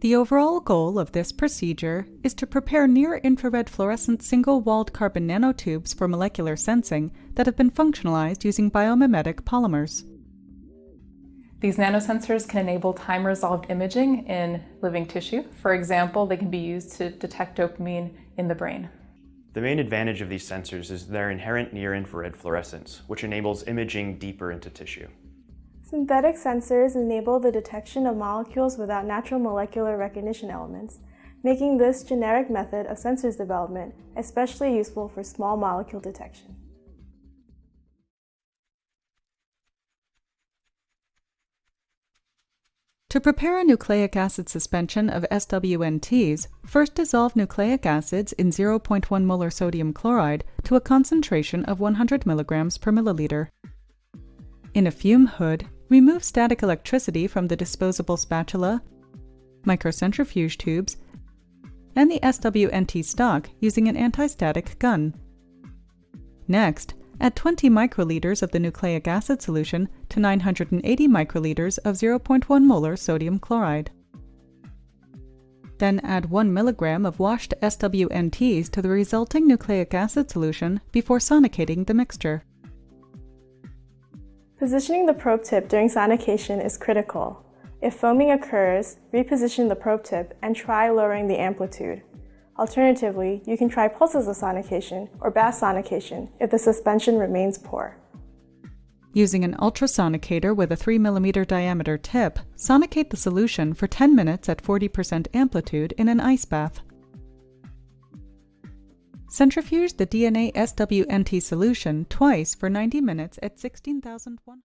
The overall goal of this procedure is to prepare near-infrared fluorescent single-walled carbon nanotubes for molecular sensing that have been functionalized using biomimetic polymers. These nanosensors can enable time-resolved imaging in living tissue. For example, they can be used to detect dopamine in the brain. The main advantage of these sensors is their inherent near-infrared fluorescence, which enables imaging deeper into tissue. Synthetic sensors enable the detection of molecules without natural molecular recognition elements, making this generic method of sensors development especially useful for small molecule detection. To prepare a nucleic acid suspension of SWNTs, first dissolve nucleic acids in 0.1 molar sodium chloride to a concentration of 100 mg per milliliter. In a fume hood, remove static electricity from the disposable spatula, microcentrifuge tubes, and the SWNT stock using an anti-static gun. Next, add 20 microliters of the nucleic acid solution to 980 microliters of 0.1 molar sodium chloride. Then add 1 milligram of washed SWNTs to the resulting nucleic acid solution before sonicating the mixture. Positioning the probe tip during sonication is critical. If foaming occurs, reposition the probe tip and try lowering the amplitude. Alternatively, you can try pulses of sonication or bath sonication if the suspension remains poor. Using an ultrasonicator with a 3 mm diameter tip, sonicate the solution for 10 minutes at 40% amplitude in an ice bath. Centrifuge the DNA SWNT solution twice for 90 minutes at 16,100.